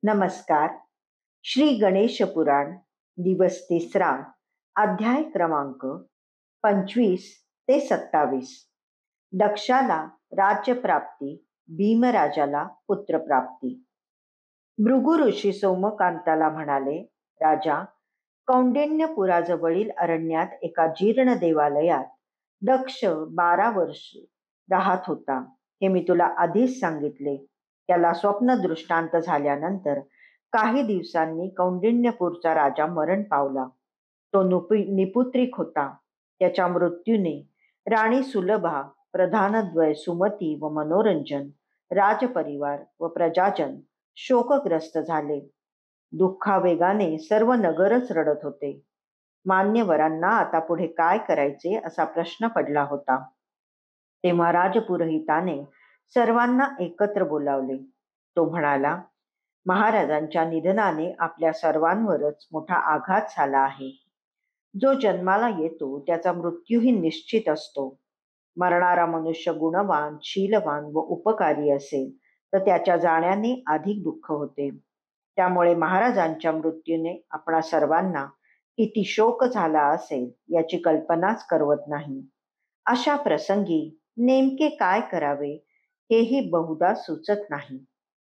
नमस्कार. श्री गणेश पुराण दिवस 3, अध्याय क्रमांक 25 ते 27. दक्षाला राज्यप्राप्ती, भीमराजाला पुत्रप्राप्ती. भृगु ऋषी सोमकांताला म्हणाले, राजा, कौंडिण्यपुराजवळील अरण्यात एका जीर्ण देवालयात दक्ष 12 वर्ष राहत होता. हे मी तुला आधीच सांगितले. त्याला स्वप्न दृष्टांत झाल्यानंतर काही दिवसांनी कौंडिण्यपूरचा राजा मरण पावला. तो निपुत्रिक होता. त्याच्या मृत्यूने राणी सुलभा, प्रधानद्वय सुमती व मनोरंजन, राजपरिवार व प्रजाजन शोकग्रस्त झाले. दुःखावेगाने सर्व नगरच रडत होते. मान्यवरांना आता पुढे काय करायचे असा प्रश्न पडला होता. तेव्हा राजपुरोहिताने सर्वांना एकत्र बोलावले. तो म्हणाला, महाराजांच्या निधनाने आपल्या सर्वांवरच मोठा आघात झाला आहे. जो जन्माला येतो त्याचा मृत्यूही निश्चित असतो. मरणारा मनुष्य गुणवान, शीलवान व उपकारी असेल तर त्याच्या जाण्याने अधिक दुःख होते. त्यामुळे महाराजांच्या मृत्यूने आपणा सर्वांना किती शोक झाला असेल याची कल्पनाच करवत नाही. अशा प्रसंगी नेमके काय करावे हेही बहुधा सुचत नाही.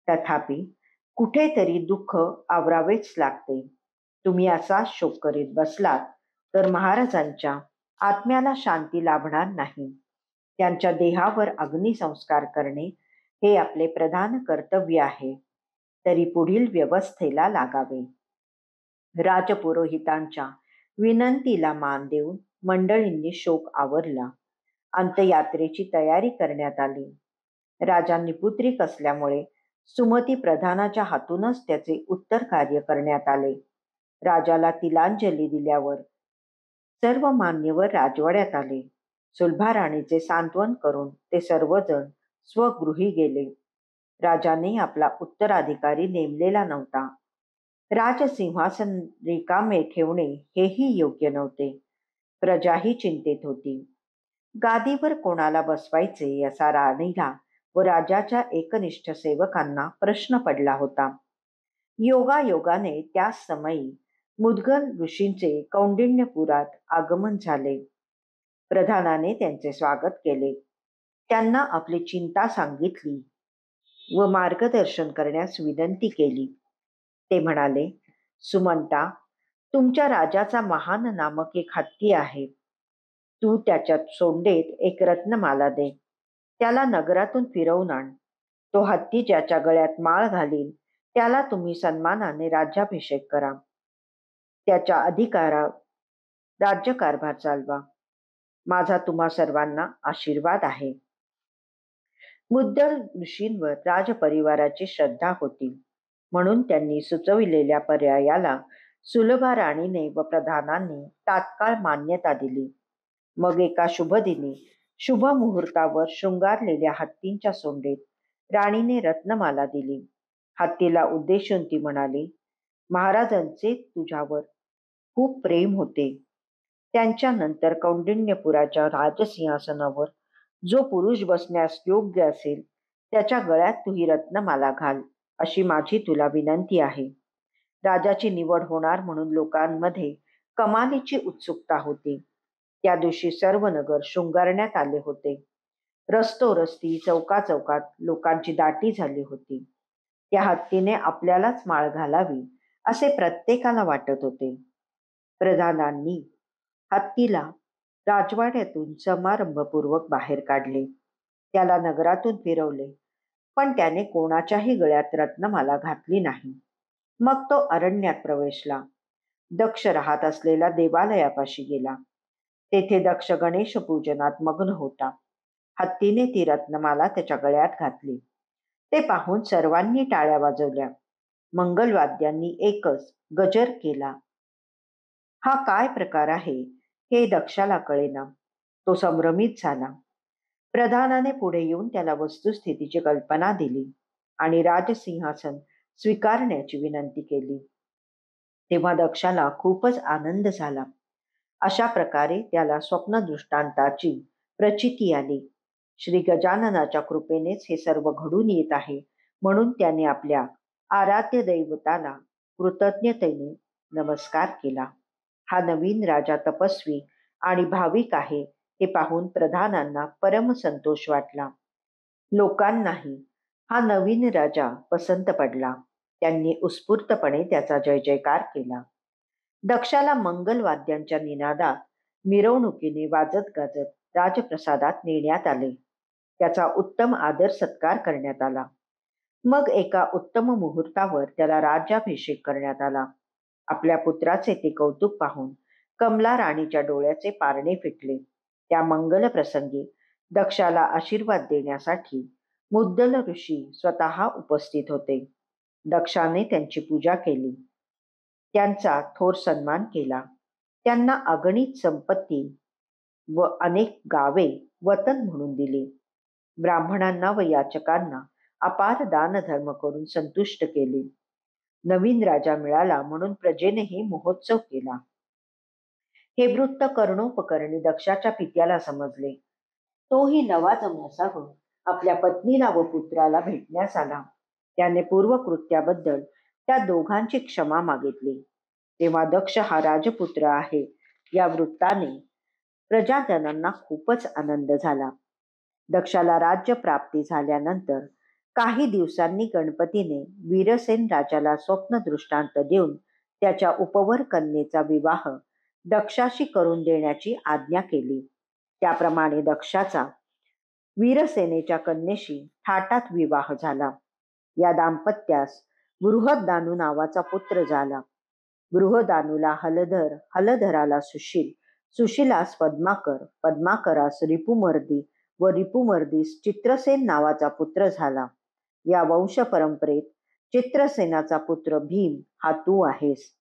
तथापि कुठेतरी दुःख आवरावेच लागते. तुम्ही असा शोक करीत बसलात तर महाराजांच्या आत्म्याला शांती लाभणार नाही. त्यांच्या देहावर अग्निसंस्कार करणे हे आपले प्रधान कर्तव्य आहे. तरी पुढील व्यवस्थेला लागावे. राजपुरोहितांच्या विनंतीला मान देऊन मंडळींनी शोक आवरला. अंत्ययात्रेची तयारी करण्यात आली. राजा निपुत्रिक असल्यामुळे सुमती प्रधानाच्या हातूनच त्याचे उत्तर कार्य करण्यात आले. राजाला तिलांजली दिल्यावर सर्व मान्यवर राजवाड्यात आले. सुलभा राणीचे सांत्वन करून ते सर्वजण स्वगृही गेले. राजाने आपला उत्तराधिकारी नेमलेला नव्हता. राजसिंहासन रिकामे ठेवणे हेही योग्य नव्हते. प्रजाही चिंतेत होती. गादीवर कोणाला बसवायचे याचा राणीला व राजाच्या एकनिष्ठ सेवकांना प्रश्न पडला होता. योगायोगाने त्याच समयी मुद्गल ऋषींचे कौंडिण्यपुरात आगमन झाले. प्रधानाने त्यांचे स्वागत केले. त्यांना आपली चिंता सांगितली व मार्गदर्शन करण्यास विनंती केली. ते म्हणाले, सुमंता, तुमच्या राजाचा महान नामक एक हत्ती आहे. तू त्याच्या सोंडेत एक रत्नमाला दे. त्याला नगरातून फिरवून आण. तो हत्ती ज्याच्या गळ्यात माळ घालील त्याला तुम्ही सन्मानाने राज्याभिषेक करा. त्याच्या अधिकारात राज्यकारभार चालवा. माझा तुम्हा सर्वांना आशीर्वाद आहे. मुद्गल ऋषींवर राजपरिवाराची श्रद्धा होती म्हणून त्यांनी सुचविलेल्या पर्यायाला सुलभा राणीने व प्रधानांनी तात्काळ मान्यता दिली. मग एका शुभदिनी शुभ मुहूर्तावर शृंगारलेल्या हत्तींच्या सोंडेत राणीने रत्नमाला दिली. हत्तीला उद्देशून ती म्हणाली, महाराजांचे तुझ्यावर खूप प्रेम होते. त्यांच्यानंतर कौंडिण्यपुराच्या राजसिंहासनावर जो पुरुष बसण्यास योग्य असेल त्याच्या गळ्यात तू ही रत्नमाला घाल, अशी माझी तुला विनंती आहे. राजाची निवड होणार म्हणून लोकांमध्ये कमालीची उत्सुकता होती. त्या दिवशी सर्व नगर शृंगारण्यात आले होते. रस्तोरस्ती, चौकाचौकात लोकांची दाटी झाली होती. त्या हत्तीने आपल्यालाच माळ घालावी असे प्रत्येकाला वाटत होते. प्रधानांनी हत्तीला राजवाड्यातून समारंभपूर्वक बाहेर काढले. त्याला नगरातून फिरवले, पण त्याने कोणाच्याही गळ्यात रत्नमाला घातली नाही. मग तो अरण्यात प्रवेशला. दक्ष राहत असलेल्या देवालयापाशी गेला. तेथे दक्ष गणेश पूजनात मग्न होता. हत्तीने ती रत्नमाला त्याच्या गळ्यात घातली. ते पाहून सर्वांनी टाळ्या वाजवल्या. मंगलवाद्यांनी एकच गजर केला. हा काय प्रकार आहे हे दक्षाला कळेना. तो संभ्रमित झाला. प्रधानाने पुढे येऊन त्याला वस्तुस्थितीची कल्पना दिली आणि राजसिंहासन स्वीकारण्याची विनंती केली. तेव्हा दक्षाला खूपच आनंद झाला. अशा प्रकारे त्याला स्वप्नदृष्टांताची प्रचिती आली. श्री गजाननाच्या कृपेनेच हे सर्व घडून येत आहे म्हणून त्याने आपल्या आराध्य दैवताला कृतज्ञतेने नमस्कार केला. हा नवीन राजा तपस्वी आणि भाविक आहे हे पाहून प्रधानांना परम संतोष वाटला. लोकांनाही हा नवीन राजा पसंत पडला. त्यांनी उत्स्फूर्तपणे त्याचा जय जयकार केला. दक्षाला मंगलवाद्यांच्या निनादात मिरवणुकीने वाजत गाजत राजप्रसादात नेण्यात आले. त्याचा उत्तम आदर सत्कार करण्यात आला. मग एका उत्तम मुहूर्तावर त्याला राज्याभिषेक करण्यात आला. आपल्या पुत्राचे ते कौतुक पाहून कमला राणीच्या डोळ्याचे पारणे फिटले. त्या मंगल प्रसंगी दक्षाला आशीर्वाद देण्यासाठी मुद्दल ऋषी स्वतः उपस्थित होते. दक्षाने त्यांची पूजा केली, त्यांचा थोर सन्मान केला. त्यांना अगणित संपत्ती व अनेक गावे वतन म्हणून दिली. ब्राह्मणांना व याचकांना अपार दानधर्म करून संतुष्ट केले. नवीन राजा मिळाला म्हणून प्रजेनेही महोत्सव केला. हे वृत्त कर्णोपकरणी दक्षाच्या पित्याला समजले. तोही लवाजमण्यासह आपल्या पत्नीला व पुत्राला भेटण्यास आला. त्याने पूर्वकृत्याबद्दल त्या दोघांची क्षमा मागितली. तेव्हा दक्ष हा राजपुत्र आहे या वृत्ताने प्रजाजनांना खूपच आनंद झाला. दक्षाला राज्य प्राप्ती झाल्यानंतर काही दिवसांनी गणपतीने वीरसेन राजाला स्वप्न दृष्टांत देऊन त्याच्या उपवर कन्येचा विवाह दक्षाशी करून देण्याची आज्ञा केली. त्याप्रमाणे दक्षाचा वीरसेनेच्या कन्येशी थाटात विवाह झाला. या दाम्पत्यास बृहदानु नावाचा पुत्र झाला. बृहदानुला हलधर, हलधराला सुशील, सुशीलास पद्माकर, पद्माकरास रिपुमर्दी व रिपुमर्दीस चित्रसेन नावाचा पुत्र झाला. या वंश परंपरेत चित्रसेनाचा पुत्र भीम हा तू आहेस.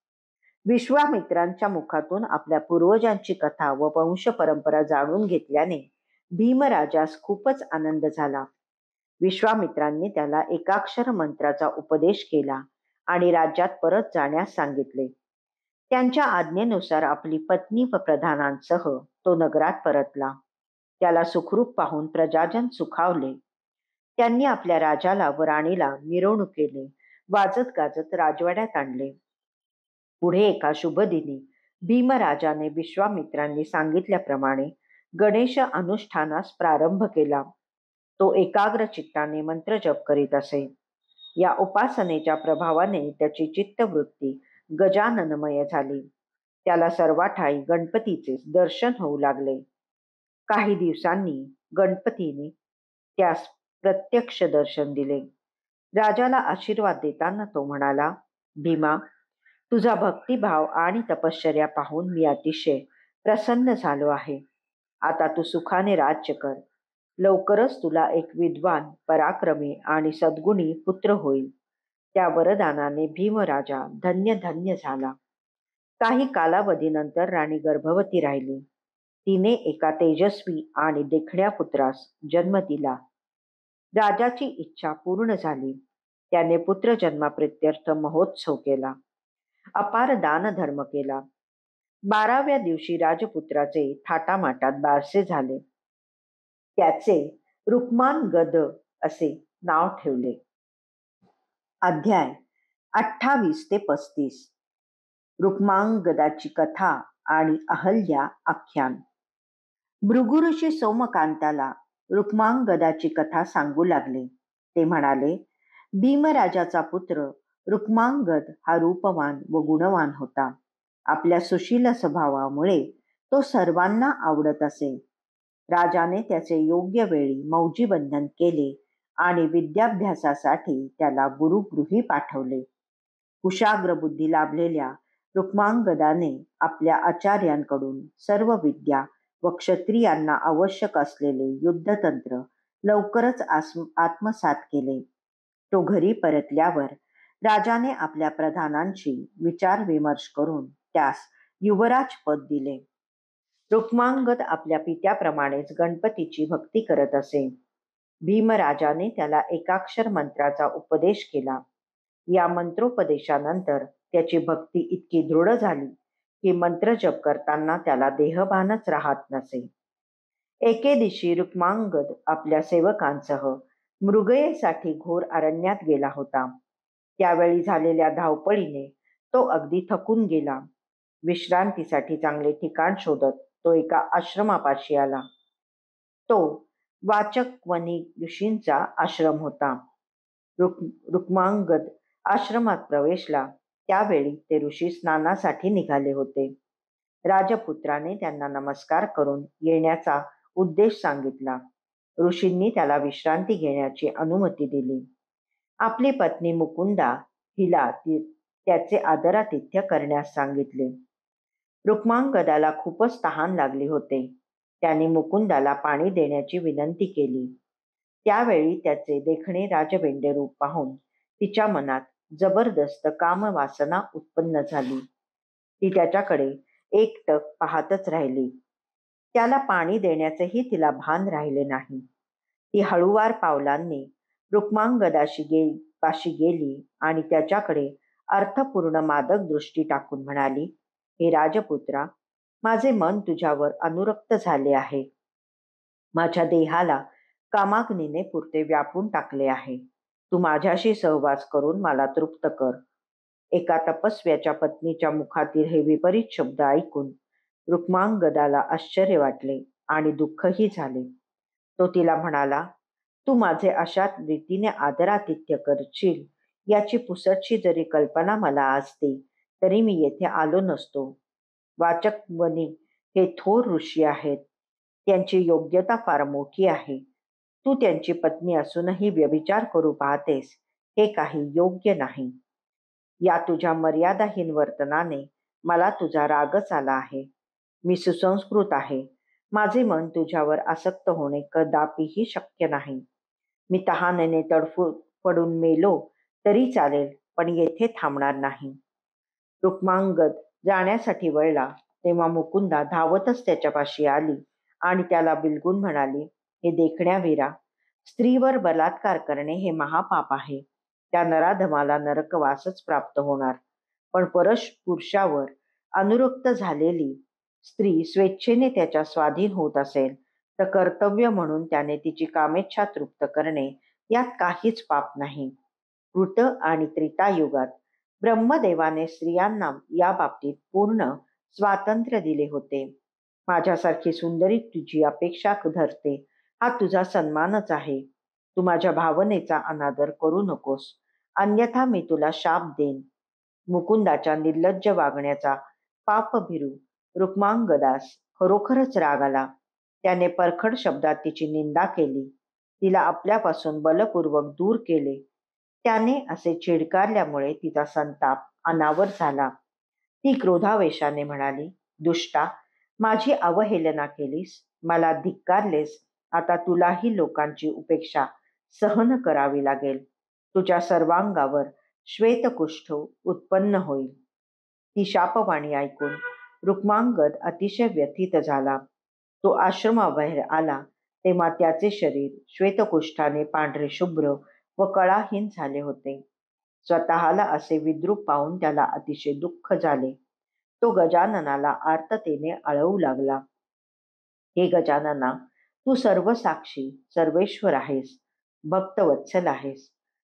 विश्वामित्रांच्या मुखातून आपल्या पूर्वजांची कथा व वंश परंपरा जाणून घेतल्याने भीमराजास खूपच आनंद झाला. विश्वामित्रांनी त्याला एकाक्षर मंत्राचा उपदेश केला आणि राज्यात परत जाण्यास सांगितले. त्यांच्या आज्ञेनुसार आपली पत्नी व प्रधानांसह तो नगरात परतला. त्याला सुखरूप पाहून प्रजाजन सुखावले. त्यांनी आपल्या राजाला व राणीला मिरवणुकीने वाजत गाजत राजवाड्यात आणले. पुढे एका शुभदिनी भीमराजाने विश्वामित्रांनी सांगितल्याप्रमाणे गणेश अनुष्ठानास प्रारंभ केला. तो एकाग्र चित्ताने मंत्र जप करीत असे. या उपासनेच्या प्रभावाने त्याची चित्तवृत्ती गजाननमय झाली. त्याला सर्वाठाई गणपतीचे दर्शन होऊ लागले. काही दिवसांनी गणपतीने त्यास प्रत्यक्ष दर्शन दिले. राजाला आशीर्वाद देताना तो म्हणाला, भीमा, तुझा भक्तिभाव आणि तपश्चर्या पाहून मी अतिशय प्रसन्न झालो आहे. आता तू सुखाने राज्य कर. लवकरच तुला एक विद्वान, पराक्रमी आणि सद्गुणी पुत्र होईल. त्या वरदानाने भीमराजा धन्य धन्य झाला. काही कालावधीनंतर राणी गर्भवती राहिली. तिने एका तेजस्वी आणि देखण्या पुत्रास जन्म दिला. राजाची इच्छा पूर्ण झाली. त्याने पुत्र जन्माप्रित्यर्थ महोत्सव केला. अपार दानधर्म केला. 12व्या दिवशी राजपुत्राचे थाटामाटात बारसे झाले. त्याचे रुक्मान गद असे नाव ठेवले. अध्याय 28 ते 35. रुक्मांगदाची कथा आणि अहल्या आख्यान. भृगुऋषी सोमकांताला रुक्मांगदाची कथा सांगू लागले. ते म्हणाले, भीमराजाचा पुत्र रुक्मांगद हा रूपवान व गुणवान होता. आपल्या सुशील स्वभावामुळे तो सर्वांना आवडत असे. राजाने त्याचे योग्य वेळी मौजीबंधन केले आणि विद्याभ्यासासाठी त्याला गुरुगृही पाठवले. कुशाग्र बुद्धी लाभलेल्या रुक्मांगदाने आपल्या आचार्यांकडून सर्व विद्या व क्षत्रियांना आवश्यक असलेले युद्धतंत्र लवकरच आत्मसात केले. तो घरी परतल्यावर राजाने आपल्या प्रधानांशी विचार विमर्श करून त्यास युवराज पद दिले. रुक्मांगद आपल्या पित्याप्रमाणेच गणपतीची भक्ती करत असे. भीमराजाने त्याला एकाक्षर मंत्राचा उपदेश केला. या मंत्रोपदेशानंतर त्याची भक्ती इतकी दृढ झाली की मंत्र जप करताना त्याला देहभानच राहत नसे. एके दिवशी रुक्मांगद आपल्या सेवकांसह मृगयेसाठी घोर अरण्यात गेला होता. त्यावेळी झालेल्या धावपळीने तो अगदी थकून गेला. विश्रांतीसाठी चांगले ठिकाण शोधत तो एका आश्रमापाशी आला. तो वाचकवनी ऋषींचा आश्रम होता. रुक्मांगद आश्रमात प्रवेशला त्यावेळी ते ऋषी स्नानासाठी निघाले होते. राजपुत्राने त्यांना नमस्कार करून येण्याचा उद्देश सांगितला. ऋषींनी त्याला विश्रांती घेण्याची अनुमती दिली. आपली पत्नी मुकुंदा हिला त्याचे आदरातिथ्य करण्यास सांगितले. रुक्मांगदाला खूपच तहान लागली होते. त्याने मुकुंदाला पाणी देण्याची विनंती केली. त्यावेळी त्याचे देखणे राजवेंडे रूप पाहून तिच्या मनात जबरदस्त कामवासना उत्पन्न झाली. ती त्याच्याकडे एकटक पाहतच राहिली. त्याला पाणी देण्याचेही तिला भान राहिले नाही. ती हळूवार पावलांनी रुक्मांगदाशी पाशी गेली आणि त्याच्याकडे अर्थपूर्ण मादक दृष्टी टाकून म्हणाली, हे राजपुत्रा, माझे मन तुझ्यावर अनुरक्त झाले आहे. माझ्या देहाला कामाग्नीने पुरते व्यापून टाकले आहे. तू माझ्याशी सहवास करून मला तृप्त कर. एका तपस्व्याच्या पत्नीच्या मुखातील हे विपरीत शब्द ऐकून रुक्मांगदाला आश्चर्य वाटले आणि दुःखही झाले. तो तिला म्हणाला, तू माझे अशा रीतीने आदरातिथ्य करशील याची पुसटशी जरी कल्पना मला असती तरी मी येथे आलो नसतो. वाचकवनी हे थोर ऋषी आहेत. त्यांची योग्यता फार मोठी आहे. तू त्यांची पत्नी असूनही व्यभिचार करू पाहतेस, हे काही योग्य नाही. या तुझ्या मर्यादाहीन वर्तनाने मला तुझा रागच आला आहे. मी सुसंस्कृत आहे. माझे मन तुझ्यावर आसक्त होणे कदापिही शक्य नाही. मी तहानेने पडून मेलो तरी चालेल, पण येथे थांबणार नाही. रुक्मांगद जाण्यासाठी वळला तेव्हा मुकुंदा धावतच त्याच्यापाशी आली आणि त्याला बिलगून म्हणाली, हे देखण्या वीरा, स्त्रीवर बलात्कार करणे हे महापाप आहे. त्या नराधमाला नरकवासच प्राप्त होणार. पण पुरुषावर अनुरक्त झालेली स्त्री स्वेच्छेने त्याच्या स्वाधीन होत असेल तर कर्तव्य म्हणून त्याने तिची कामेच्छा तृप्त करणे यात काहीच पाप नाही. कृत आणि त्रेतायुगात ब्रह्मदेवाने स्त्रियांना या बाबतीत पूर्ण स्वातंत्र्य दिले होते. माझ्यासारखी सुंदरी तुझी अपेक्षा धरते हा तुझा सन्मानच आहे. तू माझ्या भावनेचा अनादर करू नकोस, अन्यथा मी तुला शाप देईन. मुकुंदाच्या निर्लज्ज वागण्याचा पापभिरू रुक्मांगदास खरोखरच राग आला. त्याने परखड शब्दात तिची निंदा केली. तिला आपल्यापासून बलपूर्वक दूर केले. त्याने असे चिडकारल्यामुळे तिचा संताप अनावर झाला. ती क्रोधावेशाने म्हणाली, दुष्टा, माझी अवहेलना केलीस, मला धिक्कारलेस. आता तुलाही लोकांची उपेक्षा सहन करावी लागेल. तुझ्या सर्वांगावर श्वेतकुष्ठ उत्पन्न होईल. ती शापवाणी ऐकून रुक्मांगद अतिशय व्यथित झाला. तो आश्रमाबाहेर आला तेव्हा त्याचे शरीर श्वेतकुष्ठाने पांढरे शुभ्र व कळाहीन झाले होते. स्वतःला असे विद्रूप पाहून त्याला अतिशय दुःख झाले. तो गजाननाला आर्ततेने अळवू लागला, हे गजानना, तू सर्व साक्षी सर्वेश्वर आहेस, भक्तवत्सल आहेस.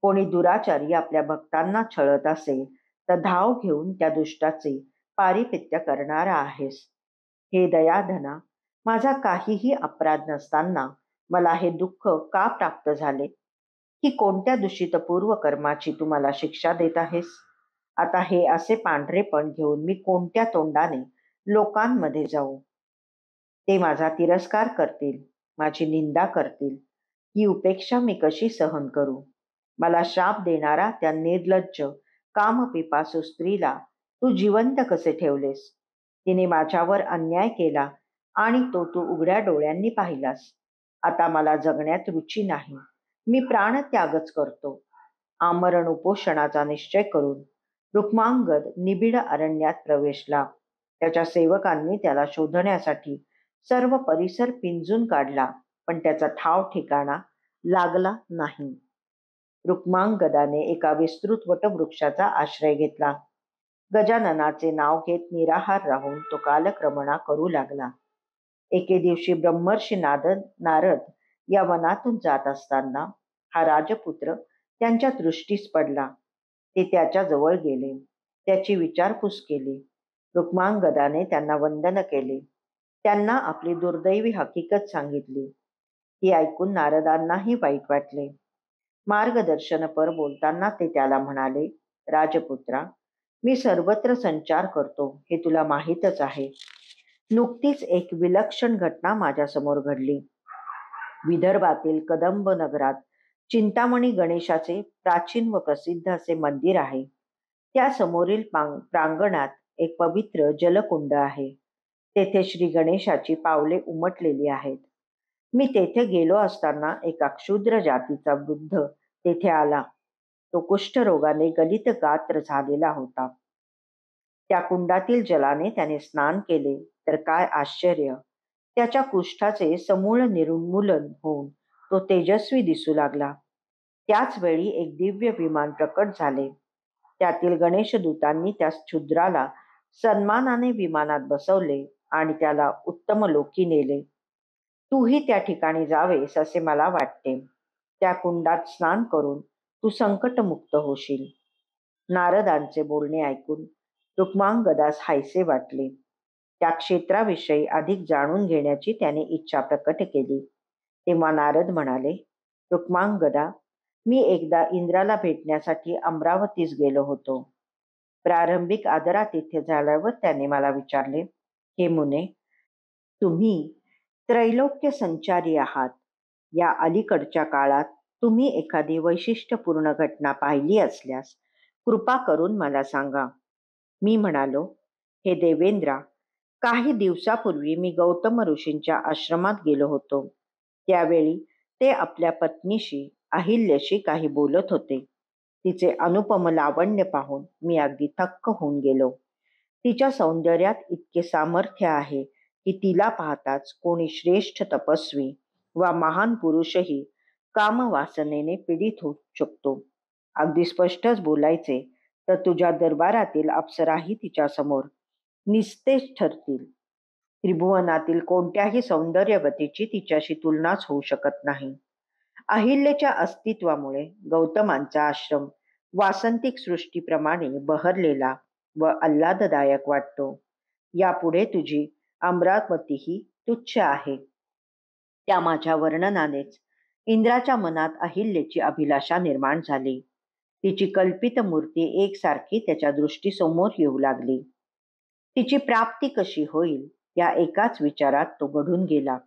कोणी दुराचारी आपल्या भक्तांना छळत असेल तर धाव घेऊन त्या दुष्टाचे पारिपित्य करणारा आहेस. हे दयाधना, माझा काहीही अपराध नसताना मला हे दुःख का प्राप्त झाले? की कोणत्या दूषित पूर्व कर्माची तू मला शिक्षा देत आहेस? आता हे असे पांढरेपण घेऊन मी कोणत्या तोंडाने लोकांमध्ये जाऊ? ते माझा तिरस्कार करतील, माझी निंदा करतील. ही उपेक्षा मी कशी सहन करू? मला शाप देणारा त्या निर्लज्ज कामपिपासू स्त्रीला तू जिवंत कसे ठेवलेस? तिने माझ्यावर अन्याय केला आणि तो तू उघड्या डोळ्यांनी पाहिलास. आता मला जगण्यात रुची नाही. मी प्राणत्यागच करतो. आमरण उपोषणाचा निश्चय करून रुक्मांगद निबिड अरण्यात प्रवेशला. त्याच्या सेवकांनी त्याला शोधण्यासाठी सर्व परिसर पिंजून काढला, पण त्याचा ठाव ठिकाणा लागला नाही. रुक्मांगदाने एका विस्तृत वटवृक्षाचा आश्रय घेतला. गजाननाचे नाव घेत निराहार राहून तो कालक्रमणा करू लागला. एके दिवशी ब्रह्मर्षी नारद या वनातून जात असताना हा राजपुत्र त्यांच्या दृष्टीस पडला. ते त्याच्या जवळ गेले. त्याची विचारपूस केली. रुक्मांगदाने त्यांना वंदन केले. त्यांना आपली दुर्दैवी हकीकत सांगितली. ती ऐकून नारदांनाही वाईट वाटले. मार्गदर्शनपर बोलताना ते त्याला म्हणाले, राजपुत्रा, मी सर्वत्र संचार करतो हे तुला माहीतच आहे. नुकतीच एक विलक्षण घटना माझ्यासमोर घडली. विदर्भातील कदंब नगरात चिंतामणी गणेशाचे प्राचीन व प्रसिद्ध असे मंदिर आहे. त्या समोरील प्रांगणात एक पवित्र जलकुंड आहे. तेथे श्री गणेशाची पावले उमटलेली आहेत. मी तेथे गेलो असताना एका क्षुद्र जातीचा वृद्ध तेथे आला. तो कुष्ठरोगाने गलित गात्र झालेला होता. त्या कुंडातील जलाने त्याने स्नान केले तर काय आश्चर्य, त्याच्या कुष्ठाचे समूळ निर्मूलन होऊन तो तेजस्वी दिसू लागला. त्याच वेळी एक दिव्य विमान प्रकट झाले. त्यातील गणेशदूतांनी त्या क्षुद्राला सन्मानाने विमानात बसवले आणि त्याला उत्तम लोकी नेले. तूही त्या ठिकाणी जावेस असे मला वाटते. त्या कुंडात स्नान करून तू संकटमुक्त होशील. नारदांचे बोलणे ऐकून रुक्मांगदास हायसे वाटले. त्या क्षेत्राविषयी अधिक जाणून घेण्याची त्याने इच्छा प्रकट केली. तेव्हा नारद म्हणाले, रुक्मांगदा, मी एकदा इंद्राला भेटण्यासाठी अमरावतीस गेलो होतो. प्रारंभिक आदरातिथ्य झाल्यावर त्याने मला विचारले, हे मुने, तुम्ही त्रैलोक्य संचारी आहात. या अलीकडच्या काळात तुम्ही एखादी वैशिष्ट्यपूर्ण घटना पाहिली असल्यास कृपा करून मला सांगा. मी म्हणालो, हे देवेंद्रा, काही दिवसापूर्वी मी गौतम ऋषींच्या आश्रमात गेलो होतो. त्यावेळी ते आपल्या पत्नीशी अहिल्याशी काही बोलत होते. तिचे अनुपम लावण्य पाहून मी अगदी थक्क होऊन गेलो. तिच्या सौंदर्यात इतके सामर्थ्य आहे की तिला पाहताच कोणी श्रेष्ठ तपस्वी वा महान पुरुषही कामवासनेने पीडित होऊ शकतो. अगदी स्पष्टच बोलायचे तर तुझ्या दरबारातील अप्सराही तिच्या समोर निस्तेज ठरतील. त्रिभुवनातील कोणत्याही सौंदर्यवतीची तिच्याशी तुलनाच होऊ शकत नाही. अहिल्याच्या अस्तित्वामुळे गौतमांचा आश्रम वासंतिक सृष्टीप्रमाणे बहरलेला व आल्हाददायक वाटतो. यापुढे तुझी अमरावतीही तुच्छ आहे. त्या माझ्या वर्णनानेच इंद्राच्या मनात अहिल्याची अभिलाषा निर्माण झाली. तिची कल्पित मूर्ती एकसारखी त्याच्या दृष्टीसमोर येऊ लागली. तिची प्राप्ती कशी होईल या एकाच विचारात तो गढून गेला.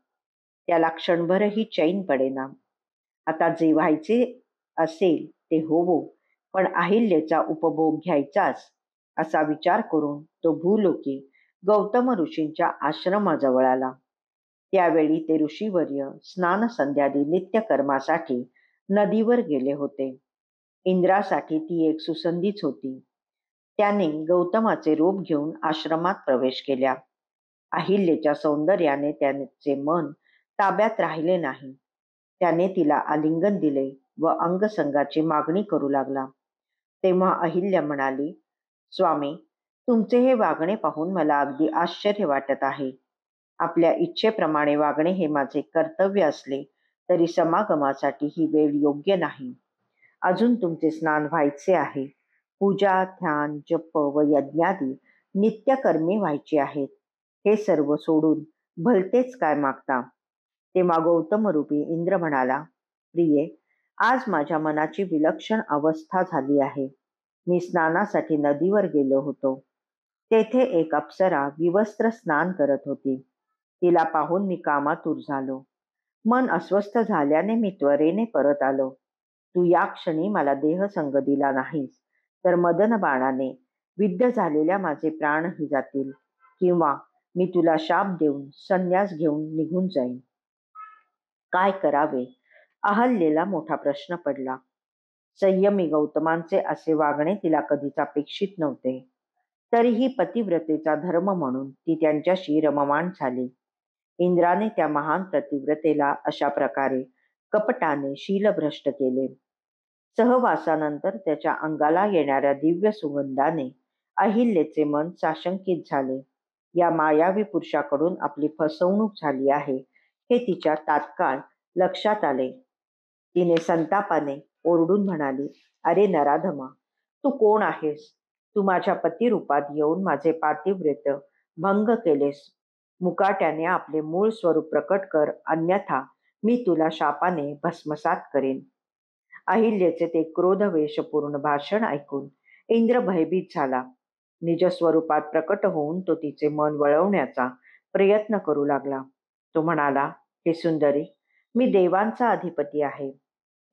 त्याला क्षणभरही चैन पडेना. आता जे व्हायचे असेल ते होवो, पण अहिल्याचा उपभोग घ्यायचाच असा विचार करून तो भूलोकी गौतम ऋषींच्या आश्रमाजवळ आला. त्यावेळी ते ऋषीवर्य स्नान संध्यादी नित्यकर्मासाठी नदीवर गेले होते. इंद्रासाठी ती एक सुसंधीच होती. त्याने गौतमाचे रूप घेऊन आश्रमात प्रवेश केला. अहिल्याच्या सौंदर्याने त्याचे मन ताब्यात राहिले नाही. त्याने तिला आलिंगन दिले व अंगसंगाची मागणी करू लागला. तेव्हा अहिल्या म्हणाली, स्वामी, तुमचे हे वागणे पाहून मला अगदी आश्चर्य वाटत आहे. आपल्या इच्छेप्रमाणे वागणे हे माझे कर्तव्य असले तरी समागमासाठी ही वेळ योग्य नाही. अजून तुमचे स्नान व्हायचे आहे. पूजा, ध्यान, जप व यज्ञादी नित्यकर्मे व्हायची आहेत. हे सर्व सोडून भलतेच काय मागता? तेव्हा गौतम रूपी इंद्र म्हणाला, प्रिये, आज माझ्या मनाची विलक्षण अवस्था झाली आहे. मी स्नानासाठी नदीवर गेलो होतो. तेथे एक अप्सरा विवस्त्र स्नान करत होती. तिला पाहून मी कामातूर झालो. मन अस्वस्थ झाल्याने मी त्वरेने परत आलो. तू या क्षणी मला देहसंग दिला नाहीस तर मदन बाणाने विद्ध झालेल्या माझे प्राणही जातील, किंवा मी तुला शाप देऊन संन्यास घेऊन निघून जाईन. काय करावे? अहल्येला मोठा प्रश्न पडला. संयमी गौतमांचे असे वागणे तिला कधीच अपेक्षित नव्हते. तरीही पतिव्रतेचा धर्म म्हणून ती त्यांच्याशी रममाण झाली. इंद्राने त्या महान पतिव्रतेला अशा प्रकारे कपटाने शीलभ्रष्ट केले. सहवासानंतर त्याच्या अंगाला येणाऱ्या दिव्य सुगंधाने अहिल्याचे मन साशंकित झाले. या मायावी पुरुषाकडून आपली फसवणूक झाली आहे हे तिच्या तात्काळ लक्षात आले. तिने संतापाने ओरडून म्हणाली, अरे नराधमा, तू कोण आहेस? तू माझ्या पतिरूपात येऊन माझे पातिव्रत्य भंग केलेस. मुकाट्याने आपले मूळ स्वरूप प्रकट कर, अन्यथा मी तुला शापाने भस्मसात करेन. अहिल्याचे ते क्रोधवेशपूर्ण भाषण ऐकून इंद्र भयभीत झाला. निज स्वरूपात प्रकट होऊन तो तिचे मन वळवण्याचा प्रयत्न करू लागला. तो म्हणाला, हे सुंदरी, मी देवांचा अधिपती आहे.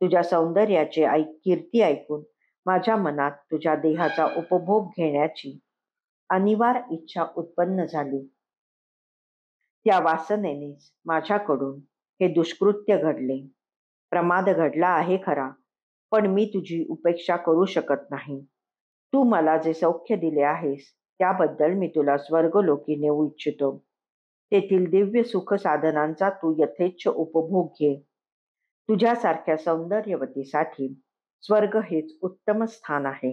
तुझ्या सौंदर्याचे कीर्ती ऐकून माझ्या मनात तुझ्या देहाचा उपभोग घेण्याची अनिवार्य इच्छा उत्पन्न झाली. त्या वासनेनेच माझ्याकडून हे दुष्कृत्य घडले. प्रमाद घडला आहे खरा, पण मी तुझी उपेक्षा करू शकत नाही. तू मला जे सौख्य दिले आहेस त्याबद्दल मी तुला स्वर्गलोकी नेऊ इच्छितो. तेथील दिव्य सुख साधनांचा तू यथेच्छ उपभोग घे. तुझ्यासारख्या सौंदर्यवतीसाठी स्वर्ग हेच उत्तम स्थान आहे.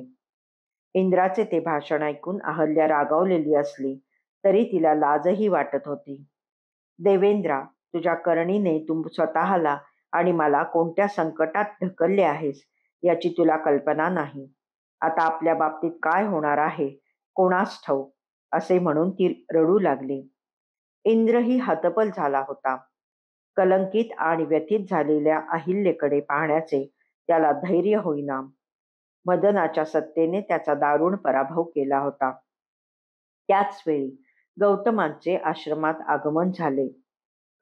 इंद्राचे ते भाषण ऐकून अहल्या रागावलेली असली तरी तिला लाजही वाटत होती. देवेंद्रा, तुझ्या करणीने तू स्वतःला आणि मला कोणत्या संकटात ढकलले आहेस याची तुला कल्पना नाही. आता आपल्या बाबतीत काय होणार आहे कोणास ठाऊक, असे म्हणून ती रडू लागली. इंद्रही हतबल झाला होता. कलंकित आणि व्यथित झालेल्या अहिल्येकडे पाहण्याचे त्याला धैर्य होईना. मदनाच्या सत्तेने त्याचा दारुण पराभव केला होता. त्याच वेळी गौतमांचे आश्रमात आगमन झाले.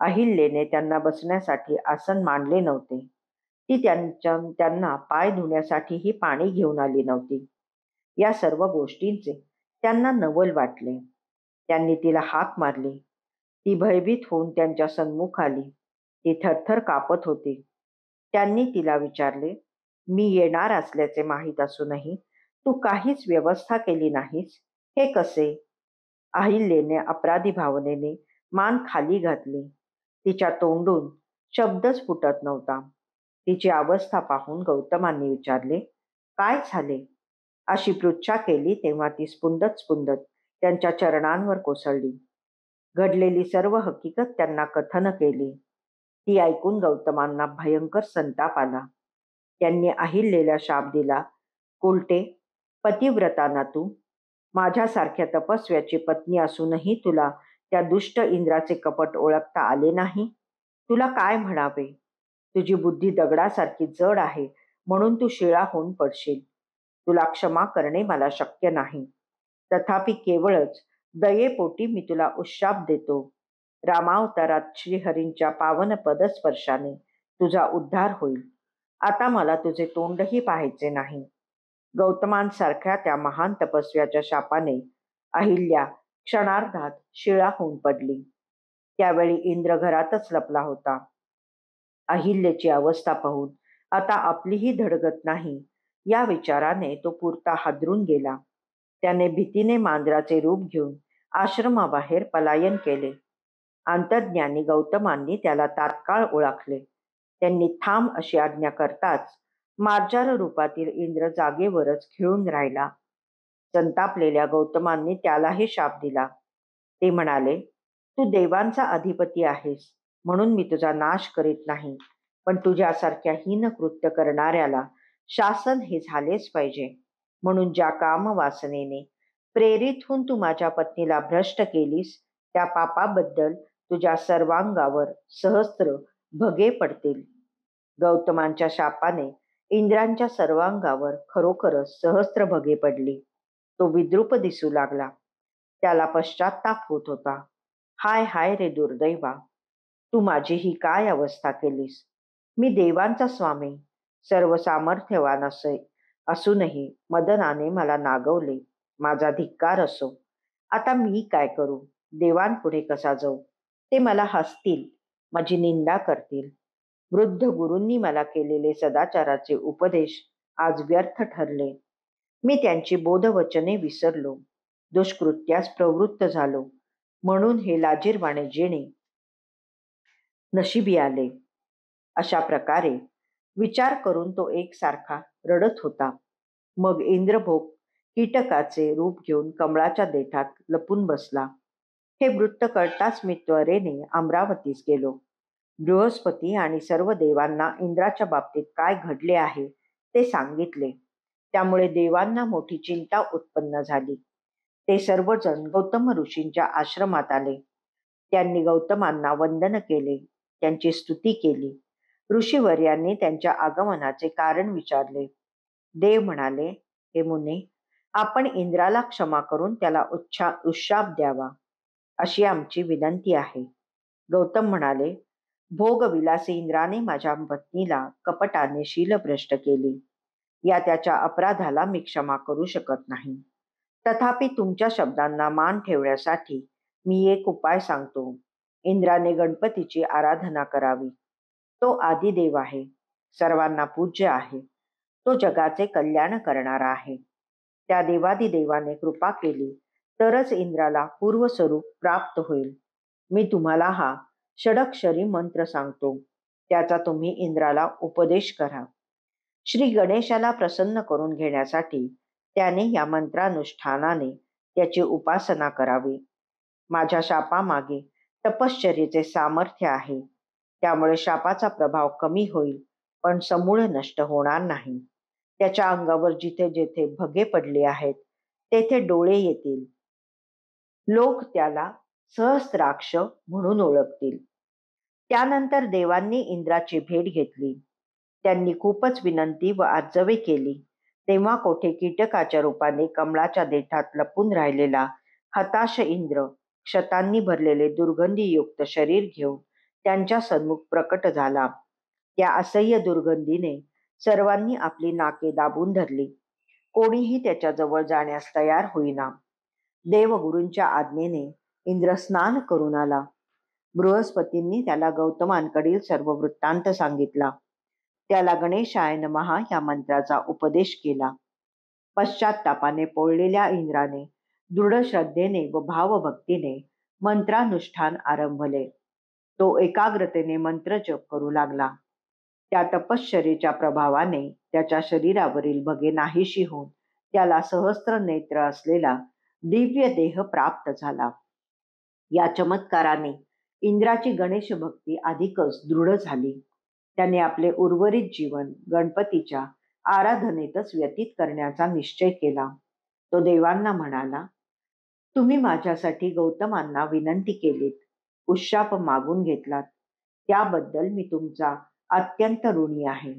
अहिल्येने त्यांना बसण्यासाठी आसन मांडले नव्हते. ती त्यांना पाय धुण्यासाठीही पाणी घेऊन आली नव्हती. या सर्व गोष्टींचे त्यांना नवल वाटले. त्यांनी तिला हाक मारली. ती भयभीत होऊन त्यांच्या सन्मुख आली. ती थरथर कापत होती. त्यांनी तिला विचारले, मी येणार असल्याचे माहीत असूनही तू काहीच व्यवस्था केली नाहीस, हे कसे? अहिल्येने अपराधी भावनेने मान खाली घातली. तिच्या तोंडून शब्दच फुटत नव्हता. तिची अवस्था पाहून गौतमांनी विचारले, काय झाले? अशी पृच्छा केली तेव्हा ती स्पुंदत स्पुंदत त्यांच्या चरणांवर कोसळली. घडलेली सर्व हकीकत त्यांना कथन केली. ती ऐकून गौतमांना भयंकर संताप आला. त्यांनी अहिल्येला शाप दिला, उलटे पतिव्रताना तू, माझ्यासारख्या तपस्व्याची पत्नी असूनही तुला त्या दुष्ट इंद्राचे कपट ओळखता आले नाही. तुला काय म्हणावे? तुझी बुद्धी दगडासारखी जड आहे म्हणून तू शिळा होऊन पडशील. तुला क्षमा करणे मला शक्य नाही. तथापि केवळच दयेपोटी मी तुला उशाप देतो. रामावतारात श्रीहरींच्या पावन पदस्पर्शाने तुझा उद्धार होईल. आता मला तुझे तोंडही पाहायचे नाही. गौतमांसारख्या त्या महान तपस्व्याच्या शापाने अहिल्या क्षणार्धात शिळा होऊन पडली. त्यावेळी इंद्र घरातच लपला होता. अहिल्याची अवस्था पाहून आता आपलीही धडगत नाही या विचाराने तो पुरता हादरून गेला. त्याने भीतीने मांजराचे रूप घेऊन आश्रमाबाहेर पलायन केले. अंतर्ज्ञानी गौतमांनी त्याला तात्काळ ओळखले. त्यांनी थांब अशी आज्ञा करताच मार्जार रूपातील इंद्र जागेवरच खिळून राहिला. संतापलेल्या गौतमांनी त्यालाही शाप दिला. ते म्हणाले, तू देवांचा अधिपती आहेस म्हणून मी तुझा नाश करीत नाही, पण तुझ्यासारख्या हीन कृत्य करणाऱ्याला शासन हे झालेच पाहिजे. म्हणून ज्या कामवासनेने प्रेरित होऊन तू माझ्या पत्नीला भ्रष्ट केलीस त्या पापाबद्दल तुझ्या सर्वांगावर सहस्त्र भगे पडतील. गौतमांच्या शापाने इंद्रांच्या सर्वांगावर खरोखरच सहस्त्र भगे पडली. तो विद्रूप दिसू लागला. त्याला पश्चाताप होत होता. हाय हाय रे दुर्दैवा, तू माझी ही काय अवस्था केलीस? मी देवांचा स्वामी, सर्व सामर्थ्यवान असूनही मदनाने मला नागवले. माझा धिक्कार असो. आता मी काय करू? देवांपुढे कसा जाऊ? ते मला हसतील, माझी निंदा करतील. वृद्ध गुरूंनी मला केलेले सदाचाराचे उपदेश आज व्यर्थ ठरले. मी त्यांची बोधवचने विसरलो, दुष्कृत्यास प्रवृत्त झालो, म्हणून हे लाजीरवाणे जेणे नशिबी आले. अशा प्रकारे विचार करून तो एकसारखा रडत होता. मग इंद्रभोग कीटकाचे रूप घेऊन कमळाच्या देठात लपून बसला. हे वृत्त कळताच मी त्वरेने अमरावतीस गेलो. बृहस्पती आणि सर्व देवांना इंद्राच्या बाबतीत काय घडले आहे ते सांगितले. त्यामुळे देवांना मोठी चिंता उत्पन्न झाली. ते सर्वजण गौतम ऋषींच्या आश्रमात आले. त्यांनी गौतमांना वंदन केले, त्यांची स्तुती केली. ऋषीवर्यांनी त्यांच्या आगमनाचे कारण विचारले. देव म्हणाले, हे मुने, आपण इंद्राला क्षमा करून त्याला उशाप द्यावा, अशी आमची विनंती आहे. गौतम म्हणाले, भोगविलासी इंद्राने माझ्या पत्नीला कपटाने शीलभ्रष्ट केली. या त्याच्या अपराधाला मी क्षमा करू शकत नाही. तथापि तुमच्या शब्दांना मान ठेवण्यासाठी मी एक उपाय सांगतो. इंद्राने गणपतीची आराधना करावी. तो आदिदेव आहे, सर्वांना पूज्य आहे. तो जगाचे कल्याण करणारा आहे. त्या देवादिदेवाने कृपा केली तरच इंद्राला पूर्वस्वरूप प्राप्त होईल. मी तुम्हाला हा षडक्षरी मंत्र सांगतो, त्याचा तुम्ही इंद्राला उपदेश करा. श्री गणेशाला प्रसन्न करून घेण्यासाठी त्याने या मंत्रानुष्ठानाने त्याची उपासना करावी. माझ्या शापामागे तपश्चर्येचे सामर्थ्य आहे. त्यामुळे शापाचा प्रभाव कमी होईल, पण समूळ नष्ट होणार नाही. त्याच्या अंगावर जिथे जिथे भगे पडले आहेत तेथे डोळे येतील. लोक त्याला सहस्राक्ष म्हणून ओळखतील. त्यानंतर देवांनी इंद्राची भेट घेतली. त्यांनी खूपच विनंती व आर्जवे केली. तेव्हा कोठे कीटकाच्या रूपाने कमळाच्या देठात लपून राहिलेला हताश इंद्र क्षतांनी भरलेले दुर्गंधीयुक्त शरीर घेऊन त्यांच्या सन्मुख प्रकट झाला. त्या असह्य दुर्गंधीने सर्वांनी आपली नाके दाबून धरली. कोणीही त्याच्या जवळ जाण्यास तयार होईना. देवगुरूंच्या आज्ञेने इंद्र स्नान करून आला. बृहस्पतींनी त्याला गौतमांकडील सर्व वृत्तांत सांगितला. त्याला गणेशाय नमः या मंत्राचा उपदेश केला. पश्चात्तापाने पोळलेल्या इंद्राने दृढ श्रद्धेने व भावभक्तीने मंत्रानुष्ठान आरंभले. तो एकाग्रतेने मंत्रजप करू लागला. त्या तपश्चर्येच्या प्रभावाने त्याच्या शरीरावरील भगे नाहीशी होऊन त्याला सहस्त्र नेत्र असलेला दिव्य देह प्राप्त झाला. या चमत्काराने इंद्राची गणेश भक्ती अधिकच दृढ झाली. त्याने आपले उर्वरित जीवन गणपतीच्या आराधनेतच व्यतीत करण्याचा निश्चय केला. तो देवांना म्हणाला, तुम्ही माझ्यासाठी गौतमांना विनंती केलीत, उशाप मागून घेतलात, त्याबद्दल मी तुमचा अत्यंत ऋणी आहे.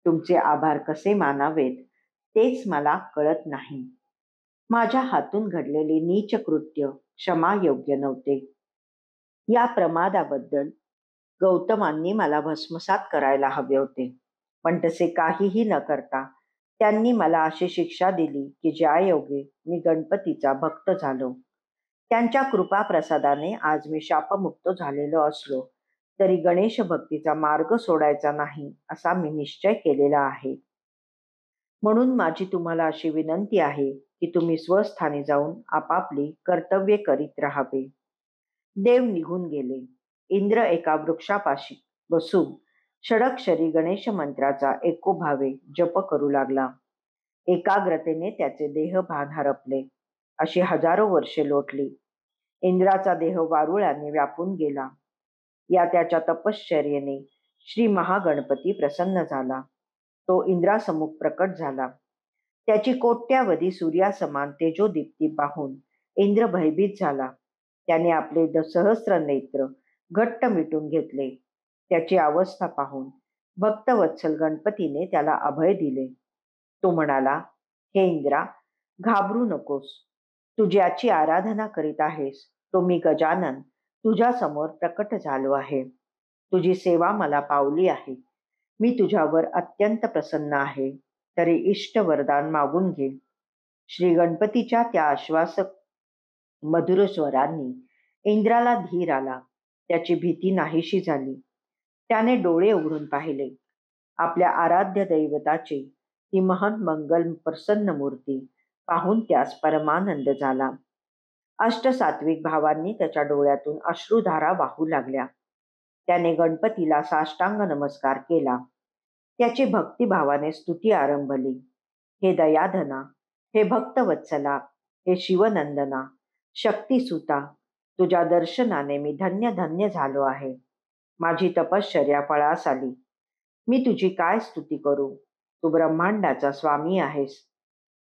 तुमचे आभार कसे मानावेत तेच मला कळत नाही. माझ्या हातून घडलेले नीच कृत्य क्षमायोग्य नव्हते. या प्रमादाबद्दल गौतमांनी मला भस्मसात करायला हवे होते, पण तसे काहीही न करता त्यांनी मला अशी शिक्षा दिली की ज्यायोगे मी गणपतीचा भक्त झालो. त्यांच्या कृपा प्रसादाने आज मी शापमुक्त झालेलो असलो तरी गणेश भक्तीचा मार्ग सोडायचा नाही असा मी निश्चय केलेला आहे. म्हणून माझी तुम्हाला अशी विनंती आहे की तुम्ही स्वस्थानी जाऊन आपापली कर्तव्ये करीत राहावे. देव निघून गेले. इंद्र एका वृक्षापाशी बसून षडक्षरी गणेश मंत्राचा एकोभावे जप करू लागला. एकाग्रतेने त्याचे देहभान हरपले. अशी हजारो वर्षे लोटली. इंद्राचा देह वारुळाने व्यापून गेला. या त्याच्या तपश्चर्येने श्री महागणपती प्रसन्न झाला. तो इंद्रासमुख प्रकट झाला. त्याची कोट्यावधी सूर्यासमान तेजोदीप्ती पाहून इंद्र भयभीत झाला. त्याने आपले सहस्र नेत्र घट्ट मिटून घेतले. त्याची अवस्था पाहून भक्तवत्सल गणपतीने त्याला अभय दिले. तो म्हणाला, हे इंद्रा, घाबरू नकोस. तू ज्याची आराधना करीत आहेस तो मी गजानन तुझ्या समोर प्रकट झालो आहे. तुझी सेवा मला पावली आहे. मी तुझ्यावर अत्यंत प्रसन्न आहे. तरी इष्ट वरदान मागून घे. श्री गणपतीच्या त्या आश्वासक मधुर स्वरांनी इंद्राला धीर आला. त्याची भीती नाहीशी झाली. त्याने डोळे उघडून पाहिले. आपल्या आराध्य दैवताची ती महन मंगल प्रसन्न मूर्ती पाहून त्यास परमानंद झाला. अष्टसात्विक भावांनी त्याच्या डोळ्यातून अश्रुधारा वाहू लागल्या. त्याने गणपतीला साष्टांग नमस्कार केला. त्याची भक्तिभावाने स्तुती आरंभली. हे दयाधना, हे भक्तवत्सला, हे शिवनंदना, शक्तिसुता, तुझ्या दर्शनाने मी धन्य धन्य झालो आहे. माझी तपश्चर्या फळास आली. मी तुझी काय स्तुती करू. तू ब्रह्मांडाचा स्वामी आहेस,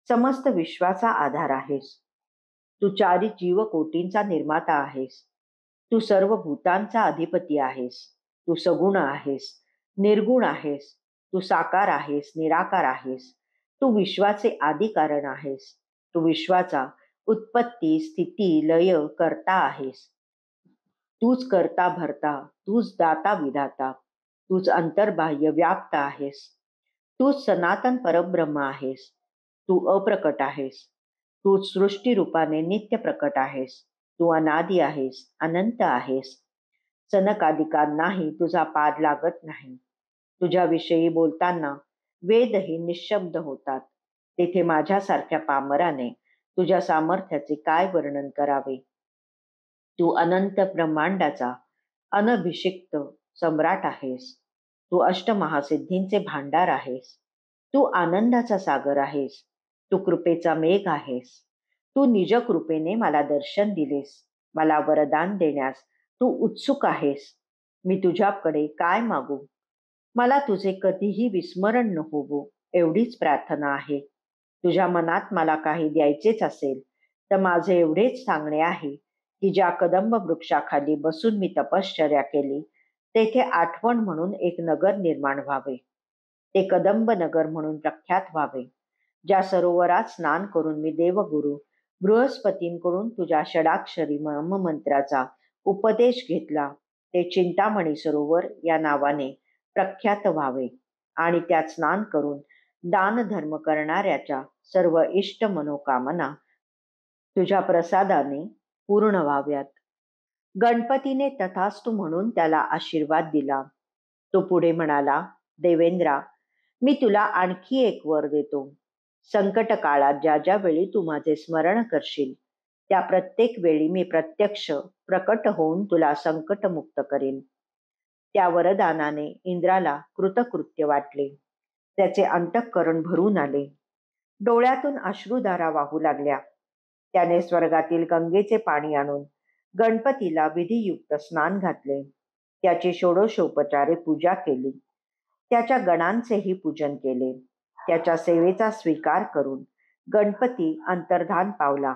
समस्त विश्वाचा आधार आहेस. तू चारी जीवकोटींचा निर्माता आहेस. तू सर्व भूतांचा अधिपती आहेस. तू सगुण आहेस, निर्गुण आहेस. तू साकार आहेस, निराकार आहेस. तू विश्वाचे आदी कारण आहेस. तू विश्वाचा उत्पत्ती, स्थिती, लय करता आहेस. तूच करता भरता, तूच दाता विधाता, तूच अंतर्बाह्य व्याप्त आहेस. तूच सनातन परब्रह्म आहेस. तू अप्रकट आहेस. तू सृष्टी रूपाने नित्य प्रकट आहेस. तू अनादी आहेस, अनंत आहेस. सनकादिकांनाही तुझा पाद लागत नाही. तुझ्याविषयी बोलताना वेदही निशब्द होतात. तेथे माझ्यासारख्या पामराने तुझ्या सामर्थ्याचे काय वर्णन करावे. तू अनंत ब्रह्मांडाचा अनभिषिक्त सम्राट आहेस. तू अष्टमहासिद्धींचे भांडार आहेस. तू आनंदाचा सागर आहेस. तू कृपेचा मेघ आहेस. तू निज कृपेने मला दर्शन दिलेस. मला वरदान देण्यास तू उत्सुक आहेस. मी तुझ्याकडे काय मागू. मला तुझे कधीही विस्मरण न होवो एवढीच प्रार्थना आहे. तुझ्या मनात मला काही द्यायचेच असेल तर माझे एवढेच सांगणे आहे की ज्या कदंब वृक्षाखाली बसून मी तपश्चर्या केली तेथे आठवण म्हणून एक नगर निर्माण व्हावे. ते कदंब नगर म्हणून प्रख्यात व्हावे. ज्या सरोवरात स्नान करून मी देवगुरु बृहस्पतींकडून तुझ्या षडाक्षरी मंत्राचा उपदेश घेतला ते चिंतामणी सरोवर या नावाने प्रख्यात व्हावे आणि त्यात स्नान करून दान धर्म करणाऱ्याच्या सर्व इष्ट मनोकामना तुझ्या प्रसादाने पूर्ण व्हाव्यात. गणपतीने तथास्तु म्हणून त्याला आशीर्वाद दिला. तो पुढे म्हणाला, देवेंद्रा, मी तुला आणखी एक वर देतो. संकट काळात ज्या ज्या वेळी तू माझे स्मरण करशील त्या प्रत्येक वेळी मी प्रत्यक्ष प्रकट होऊन तुला संकटमुक्त करेन. त्या वरदानाने इंद्राला कृतकृत्य वाटले. त्याचे अंतःकरण भरून आले. डोळ्यातून अश्रुधारा वाहू लागल्या. त्याने स्वर्गातील गंगेचे पाणी आणून गणपतीला विधियुक्त स्नान घातले. त्याची षोडशोपचारे पूजा केली. त्याच्या गणांचेही पूजन केले. त्याच्या सेवेचा स्वीकार करून गणपती अंतर्धान पावला.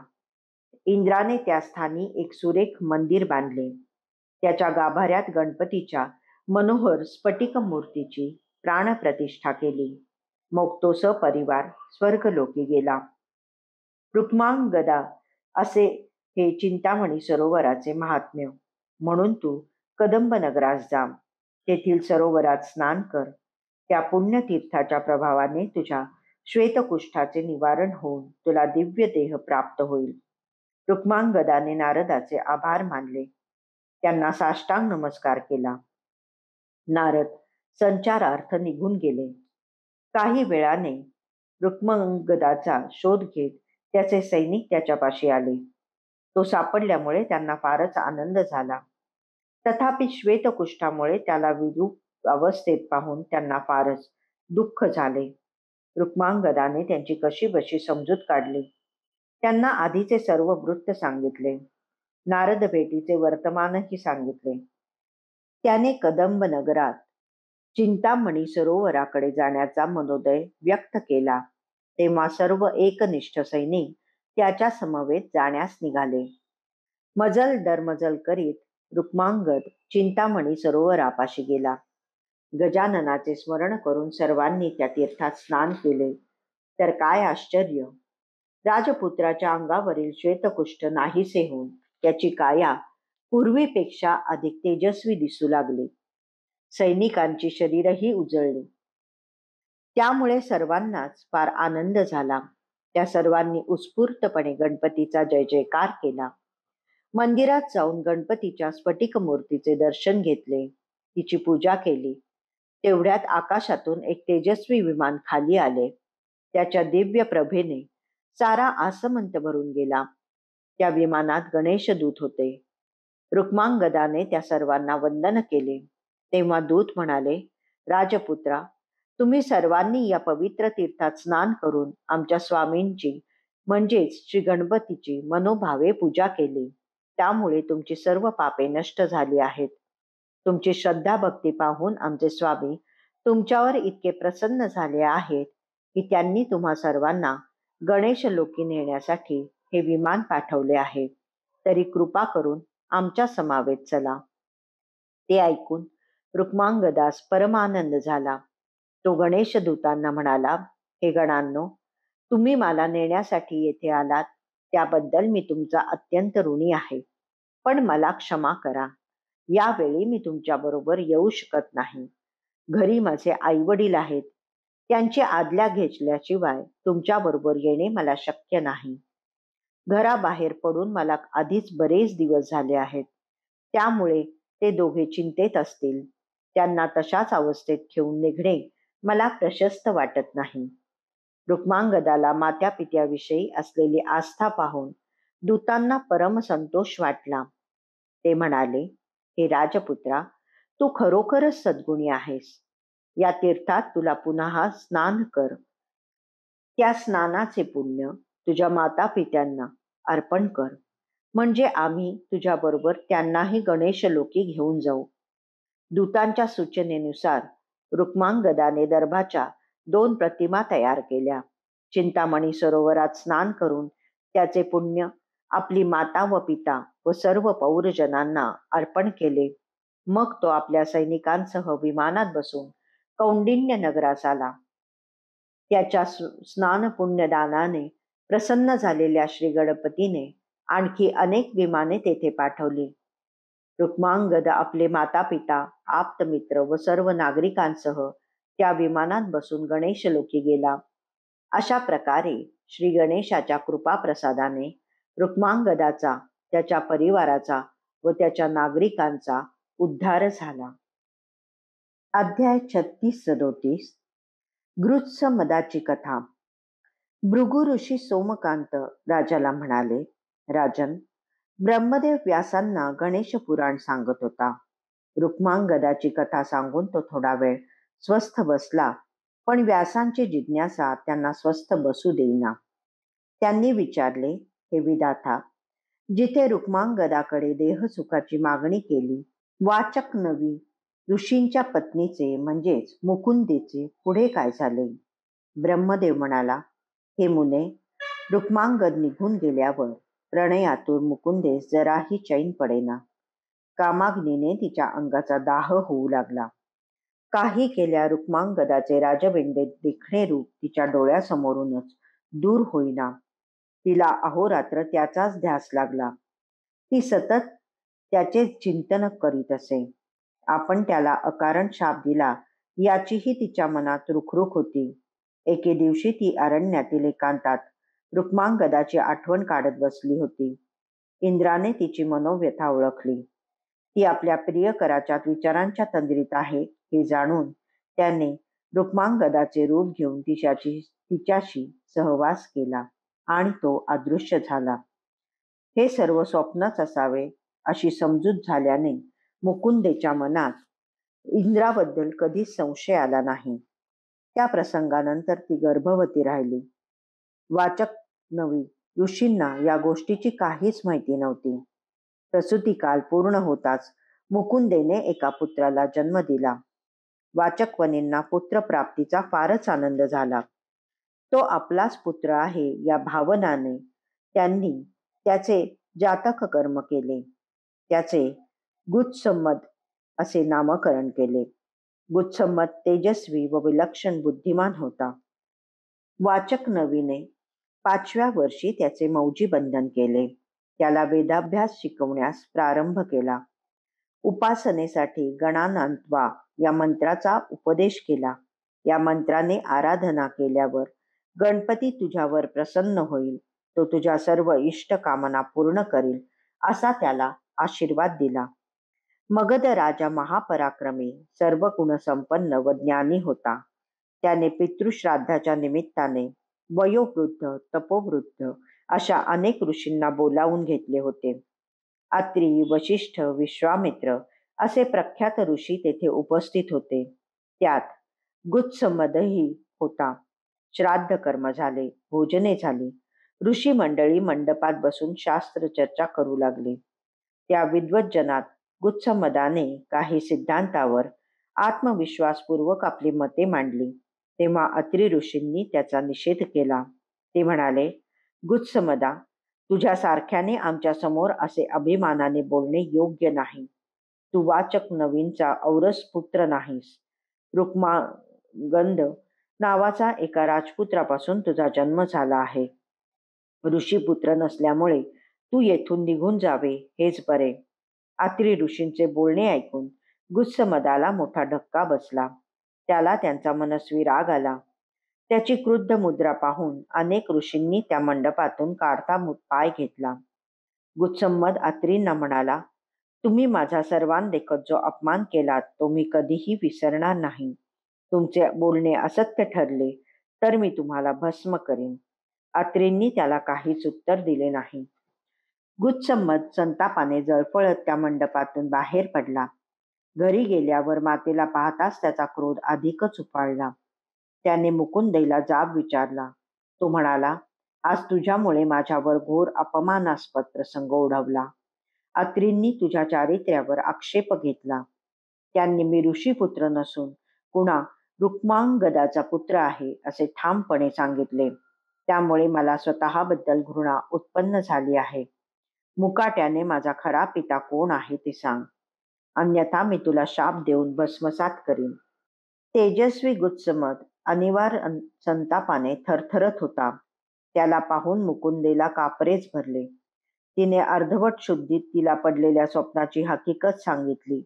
इंद्राने त्या स्थानी एक सुरेख मंदिर बांधले. त्याच्या गाभाऱ्यात गणपतीच्या मनोहर स्फटिक मूर्तीची प्राणप्रतिष्ठा केली. मग तो सपरिवार स्वर्गलोकी गेला. रुक्मांगदा असे हे चिंतामणी सरोवराचे महात्म्य. म्हणून तू कदंब नगरास जा. तेथील सरोवरात स्नान कर. त्या पुण्यतीर्थाच्या प्रभावाने तुझ्या श्वेतकुष्ठाचे निवारण होऊन तुला दिव्य देह प्राप्त होईल. रुक्मांगदाने नारदाचे आभार मानले. त्यांना साष्टांग नमस्कार केला. नारद संचारार्थ निघून गेले. काही वेळाने रुक्मांगदाचा शोध घेत त्याचे सैनिक त्याच्यापाशी आले. तो सापडल्यामुळे त्यांना फारच आनंद झाला. तथापि श्वेतकुष्ठामुळे त्याला विरूप अवस्थेत पाहून त्यांना फारच दुःख झाले. रुक्मांगदाने त्यांची कशीबशी समजूत काढली. त्यांना आधीचे सर्व वृत्त सांगितले. नारद भेटीचे वर्तमानही सांगितले. त्याने कदंब नगरात चिंतामणी सरोवराकडे जाण्याचा मनोदय व्यक्त केला. तेव्हा सर्व एकनिष्ठ सैनिक त्याच्या समवेत जाण्यास निघाले. मजल दरमजल करीत रुक्मांगद चिंतामणी सरोवरापाशी गेला. गजाननाचे स्मरण करून सर्वांनी त्या तीर्थात स्नान केले. तर काय आश्चर्य! राजपुत्राच्या अंगावरील श्वेतकुष्ठ नाहीसे होऊन त्याची काया पूर्वीपेक्षा अधिक तेजस्वी दिसू लागली. सैनिकांची शरीरही उजळली. त्यामुळे सर्वांनाच फार आनंद झाला. त्या सर्वांनी उत्स्फूर्तपणे गणपतीचा जय जयकार केला. मंदिरात जाऊन गणपतीच्या स्फटिक मूर्तीचे दर्शन घेतले. तिची पूजा केली. तेवढ्यात आकाशातून एक तेजस्वी विमान खाली आले. त्याच्या दिव्य प्रभेने सारा आसमंत भरून गेला. त्या विमानात गणेश दूत होते. रुक्मांगदाने त्या सर्वांना वंदन केले. तेव्हा दूत म्हणाले, राजपुत्रा, तुम्ही सर्वांनी या पवित्र तीर्थात स्नान करून आमच्या स्वामींची म्हणजेच श्री गणपतीची मनोभावे पूजा केली. त्यामुळे तुमची सर्व पापे नष्ट झाली आहेत. तुमची श्रद्धा भक्ती पाहून आमचे स्वामी तुमच्यावर इतके प्रसन्न झाले आहेत की त्यांनी तुम्हा सर्वांना गणेश लोकी नेण्यासाठी हे विमान पाठवले आहे. तरी कृपा करून आमच्या समवेत चला. ते ऐकून रुक्मांगदास परमानंद झाला. तो गणेश दूतांना म्हणाला, हे गणांनो, तुम्ही मला नेण्यासाठी येथे आलात त्याबद्दल मी तुमचा अत्यंत ऋणी आहे. पण मला क्षमा करा. यावेळी मी तुमच्या बरोबर येऊ शकत नाही. घरी माझे आई वडील आहेत. त्यांची आज्ञा घेतल्याशिवाय तुमच्या बरोबर येणे मला शक्य नाही. घराबाहेर पडून मला आधीच बरेच दिवस झाले आहेत. त्यामुळे ते दोघे चिंतेत असतील. त्यांना तशाच अवस्थेत ठेवून निघणे मला प्रशस्त वाटत नाही. रुक्मांगदाला मात्या पित्याविषयी असलेली आस्था पाहून दूतांना परम संतोष वाटला. ते म्हणाले, हे राजपुत्रा, तू खरोखरच सद्गुणी आहेस. या तीर्थात तुला पुन्हा स्नान कर. त्या स्नानाचे पुण्य तुझ्या माता पित्यांना अर्पण कर. म्हणजे आम्ही तुझ्या बरोबर त्यांनाही गणेश लोकी घेऊन जाऊ. दूतांच्या सूचनेनुसार रुक्मांगदाने दर्भाच्या 2 प्रतिमा तयार केल्या. चिंतामणी सरोवरात स्नान करून त्याचे पुण्य आपली माता व पिता व सर्व पौरजनांना अर्पण केले. मग तो आपल्या सैनिकांसह विमानात बसून कौंडिन्य नगरास आला. त्याच्या स्नान पुण्यदानाने प्रसन्न झालेल्या श्री गणपतीने आणखी अनेक विमाने तेथे पाठवली. रुक्मांगद आपले माता पिता, आप्तमित्र व सर्व नागरिकांसह त्या विमानात बसून गणेश लोकी गेला. अशा प्रकारे श्री गणेशाच्या कृपाप्रसादाने रुक्मांगदाचा, त्याच्या परिवाराचा व त्याच्या नागरिकांचा उद्धार झाला. अध्याय 36-37 गृत्स मदाची कथा. भृगु ऋषी सोमकांत राजाला म्हणाले, राजन, ब्रह्मदेव व्यासांना गणेश पुराण सांगत होता. रुक्मांगदाची कथा सांगून तो थोडा वेळ स्वस्थ बसला, पण व्यासांची जिज्ञासा त्यांना स्वस्थ बसू देईना. त्यांनी विचारले, हे विधाता, जिथे रुक्मांगदाकडे देहसुखाची मागणी केली, वाचक नवी ऋषींच्या पत्नीचे म्हणजेच मुकुंदेचे पुढे काय झाले? ब्रह्मदेव म्हणाला, हे मुने, रुक्मांगद निघून गेल्यावर प्रणयातूर मुकुंदेस जराही चैन पडेना. कामाग्नीने तिच्या अंगाचा दाह होऊ लागला. काही केल्या रुक्मांगदाचे राजवेंडे देखणे रूप तिच्या डोळ्यासमोरूनच दूर होईना. तिला अहोरात्र त्याचाच ध्यास लागला. ती सतत त्याचे चिंतन करीत असे. आपण त्याला अकारण शाप दिला याचीही तिच्या मनात रुखरुख होती. एके दिवशी ती अरण्यातील एकांतात रुक्मांगदाची आठवण काढत बसली होती. इंद्राने तिची मनोव्यथा ओळखली. ती आपल्या प्रियकराच्या विचारांच्या तंद्रीत आहे हे जाणून त्याने रुक्मांगदाचे रूप घेऊन तिच्याशी सहवास केला आणि तो अदृश्य झाला. हे सर्व स्वप्नच असावे अशी समजूत झाल्याने मुकुंदेच्या मनात इंद्राबद्दल कधीच संशय आला नाही. त्या प्रसंगानंतर ती गर्भवती राहिली. वाचक नवी ऋषींना या गोष्टीची काहीच माहिती नव्हती. प्रसूतिकाल पूर्ण होताच मुकुंदेने एका पुत्राला जन्म दिला. वाचकवनींना पुत्रप्राप्तीचा फारच आनंद झाला. तो आपलाच पुत्र आहे या भावनाने त्यांनी त्याचे जातक कर्म केले. त्याचे गुत्सम्मद असे नामकरण केले. गुत्सम्मद तेजस्वी व विलक्षण बुद्धिमान होता. वाचक नवीने 5व्या वर्षी त्याचे मौजी बंधन केले. त्याला वेदाभ्यास शिकवण्यास प्रारंभ केला. उपासनेसाठी गणानांत्वा या मंत्राचा उपदेश केला. या मंत्राने आराधना केल्यावर गणपती तुझ्यावर प्रसन्न होईल. तो तुझ्या सर्व इष्ट कामना पूर्ण करील असा त्याला आशीर्वाद दिला. मगध राजा महापराक्रमी, सर्व गुणसंपन्न व ज्ञानी होता. त्याने पितृश्राद्धाच्या निमित्ताने वयोवृद्ध, तपोवृद्ध अशा अनेक ऋषींना बोलावून घेतले होते. अत्री, वशिष्ठ, विश्वामित्र असे प्रख्यात ऋषी तेथे उपस्थित होते. त्यात गुत्समदही होता. श्राद्ध कर्म झाले, भोजने झाली. ऋषी मंडळी मंडपात बसून शास्त्र चर्चा करू लागली. त्या विद्वज्जनात गुत्समदाने काही सिद्धांतावर आत्मविश्वासपूर्वक आपली मते मांडली. तेव्हा अत्रि ऋषींनी त्याचा निषेध केला. ते म्हणाले, गुत्समदा, तुझ्या सारख्याने आमच्या समोर असे अभिमानाने बोलणे योग्य नाही. तू वाचक नवीनचा औरस पुत्र नाहीस. रुक्मागंध नावाचा एका राजपुत्रापासून तुझा जन्म झाला आहे. ऋषीपुत्र नसल्यामुळे तू येथून निघून जावे हेच बरे. अत्रि ऋषींचे बोलणे ऐकून गुत्समदाला मोठा धक्का बसला. त्याला त्यांचा मनस्वी राग आला. त्याची क्रुद्ध मुद्रा पाहून अनेक ऋषींनी त्या मंडपातून काढता पाय घेतला. गुत्समद अत्रींना म्हणाला, तुम्ही माझा सर्वांदेखत जो अपमान केलात तो मी कधीही विसरणार नाही. तुमचे बोलणे असत्य ठरले तर मी तुम्हाला भस्म करीन. अत्रींनी त्याला काहीच उत्तर दिले नाही. गुत्समद संतापाने जळफळत त्या मंडपातून बाहेर पडला. घरी गेल्यावर मातेला पाहताच त्याचा क्रोध अधिकच उफाळला. त्याने मुकुंदेला जाब विचारला. तो म्हणाला, आज तुझ्यामुळे माझ्यावर घोर अपमानास्पद प्रसंग ओढवला. अत्रींनी तुझ्या चारित्र्यावर आक्षेप घेतला. त्यांनी मी ऋषीपुत्र नसून कुणा रुक्मांगदाचा पुत्र आहे असे ठामपणे सांगितले. त्यामुळे मला स्वतःबद्दल घृणा उत्पन्न झाली आहे. मुकाट्याने माझा खरा पिता कोण आहे ते सांग, अन्यथा मी तुला शाप देऊन भस्मसात करीन. तेजस्वी गुत्समद अनिवार्य संतापाने थरथरत होता. त्याला पाहून मुकुंदेला कापरेच भरले. तिने अर्धवट शुद्धीत तिला पडलेल्या स्वप्नाची हकीकत सांगितली.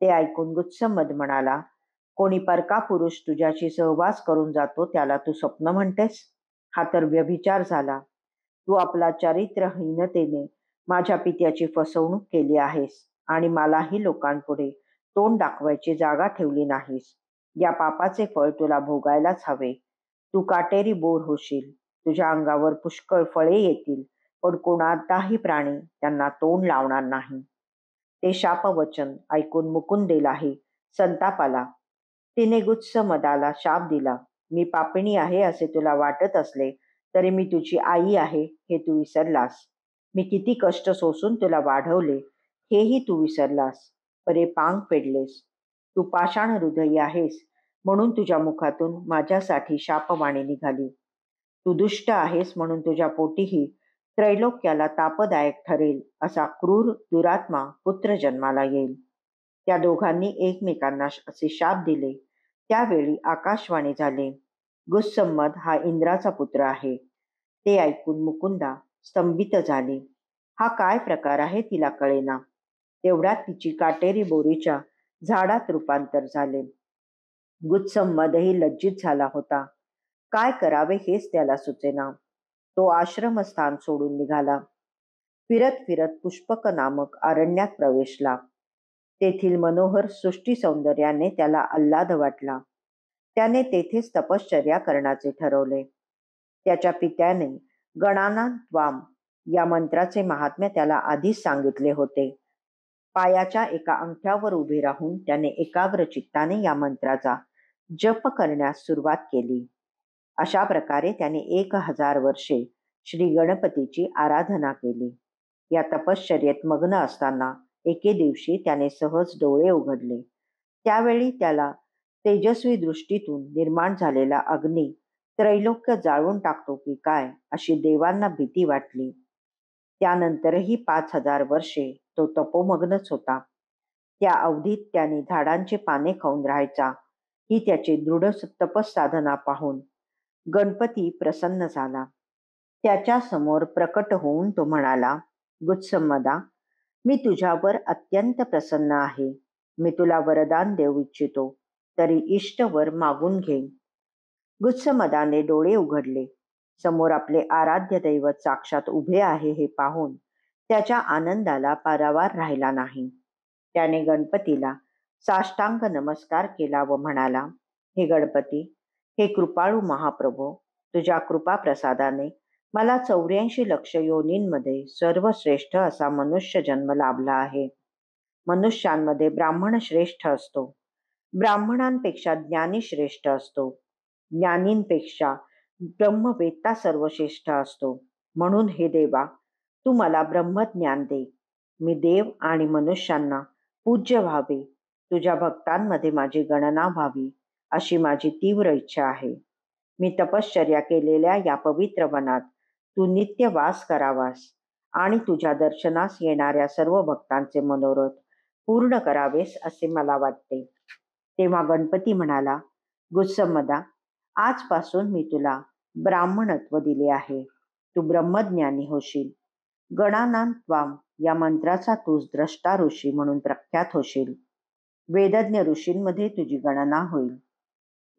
ते ऐकून गुत्समद म्हणाला, कोणी परका पुरुष तुझ्याशी सहवास करून जातो त्याला तू स्वप्न म्हणतेस? हा तर व्यभिचार झाला. तू आपला चारित्र्यहीनतेने माझ्या पित्याची फसवणूक केली आहेस आणि मलाही लोकांपुढे तोंड दाखवायची जागा ठेवली नाहीस. या पापाचे फळ तुला भोगायलाच हवे. तू काटेरी बोर होशील. तुझ्या अंगावर पुष्कळ फळे येतील, पण कोणताही प्राणी त्यांना तोंड लावणार नाही. ते शापवचन ऐकून मुकुंदेलाही संताप आला. तिने गुत्समदाला शाप दिला. मी पापिणी आहे असे तुला वाटत असले तरी मी तुझी आई आहे हे तू विसरलास. मी किती कष्ट सोसून तुला वाढवले हेही तू विसरलास. परे पांग पेडलेस. तू पाषाण हृदयी आहेस म्हणून तुझ्या मुखातून माझ्यासाठी शापवाणी निघाली. तू दुष्ट आहेस म्हणून तुझ्या पोटीही त्रैलोक्याला तापदायक ठरेल असा क्रूर दुरात्मा पुत्र जन्माला येईल. त्या दोघांनी एकमेकांना असे शाप दिले. त्यावेळी आकाशवाणी झाले, गुत्समद हा इंद्राचा पुत्र आहे. ते ऐकून मुकुंदा स्तंभित झाली. हा काय प्रकार आहे तिला कळेना. तेवढ्यात तिची काटेरी बोरीच्या झाडात रूपांतर झाले. गुत्समदही लज्जित झाला होता. काय करावे हेच त्याला सुचेना. तो आश्रमस्थान सोडून निघाला. फिरत फिरत पुष्पक नामक अरण्यात प्रवेशला. तेथील मनोहर सृष्टी सौंदर्याने त्याला आल्हाद वाटला. त्याने तेथेच तपश्चर्या करण्याचे ठरवले. त्याच्या पित्याने गणानात्वाम या मंत्राचे महात्म्य त्याला आधीच सांगितले होते. पायाच्या एका अंगठ्यावर उभे राहून त्याने एकाग्र चित्ताने या मंत्राचा जप करण्यास सुरुवात केली. अशा प्रकारे त्याने 1000 वर्षे श्री गणपतीची आराधना केली. या तपश्चर्येत मग्न असताना एके दिवशी त्याने सहज डोळे उघडले. त्यावेळी त्याला तेजस्वी दृष्टीतून निर्माण झालेला अग्नी त्रैलोक्य जाळून टाकतो की काय अशी देवांना भीती वाटली. त्यानंतरही 5000 वर्षे तो तपोमग्नच होता. त्या अवधीत त्याने झाडांचे पाने खाऊन राहायचा ही त्याची दृढ तपसाधना पाहून गणपती प्रसन्न झाला. त्याच्या समोर प्रकट होऊन तो म्हणाला, गुत्समदा, मी तुझ्यावर अत्यंत प्रसन्न आहे. मी तुला वरदान देऊ इच्छितो, तरी इष्टवर मागून घे. गुत्समदाने डोळे उघडले. समोर आपले आराध्य दैवत साक्षात उभे आहे हे पाहून त्याच्या आनंदाला पारावार राहिला नाही. त्याने गणपतीला साष्टांग नमस्कार केला व म्हणाला, हे गणपती, हे कृपाळू महाप्रभो, तुझ्या कृपा प्रसादाने मला 84 लक्ष योनींमध्ये सर्वश्रेष्ठ असा मनुष्य जन्म लाभला आहे. मनुष्यांमध्ये ब्राह्मण श्रेष्ठ असतो. ब्राह्मणांपेक्षा ज्ञानी श्रेष्ठ असतो. ज्ञानींपेक्षा ब्रह्मवेत्ता सर्वश्रेष्ठ असतो. म्हणून हे देवा, तू मला ब्रह्मज्ञान दे. मी देव आणि मनुष्यांना पूज्य व्हावे. तुझ्या भक्तांमध्ये माझी गणना व्हावी अशी माझी तीव्र इच्छा आहे. मी तपश्चर्या केलेल्या या पवित्र वनात तू नित्य वास करावास आणि तुझ्या दर्शनास येणाऱ्या सर्व भक्तांचे मनोरथ पूर्ण करावेस असे मला वाटते. तेव्हा गणपती म्हणाला, गुत्समदा, आजपासून मी तुला ब्राह्मणत्व दिले आहे. तू ब्रह्मज्ञानी होशील. गणानां त्वाम या मंत्राचा तू द्रष्टा ऋषी म्हणून प्रख्यात होशील. वेदज्ञ ऋषींमध्ये तुझी गणना होईल.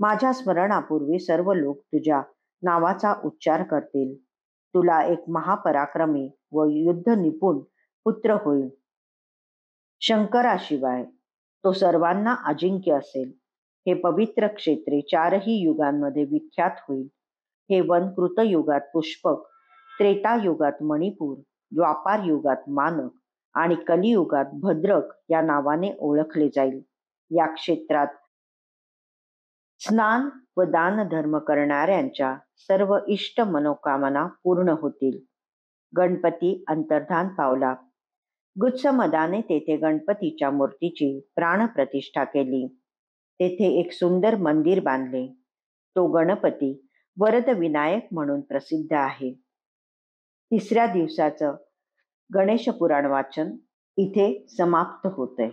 माझ्या स्मरणापूर्वी सर्व लोक तुझ्या नावाचा उच्चार करतील. तुला एक महापराक्रमी व युद्ध निपुण पुत्र होईल. शंकराशिवाय तो सर्वांना अजिंक्य असेल. हे पवित्र क्षेत्रे चारही युगांमध्ये विख्यात होईल. हे वन कृतयुगात पुष्पक, त्रेतायुगात मणिपूर, द्वापार युगात मानक आणि कलियुगात भद्रक या नावाने ओळखले जाईल. या क्षेत्रात स्नान व दान धर्म करणाऱ्यांच्या सर्व इष्ट मनोकामना पूर्ण होतील. गणपती अंतर्धान पावला. गुत्समदाने तेथे गणपतीच्या मूर्तीची प्राणप्रतिष्ठा केली. तेथे एक सुंदर मंदिर बांधले. तो गणपती वरद विनायक म्हणून प्रसिद्ध आहे. तिसऱ्या दिवसाचं गणेश पुराण वाचन इथे समाप्त होतंय.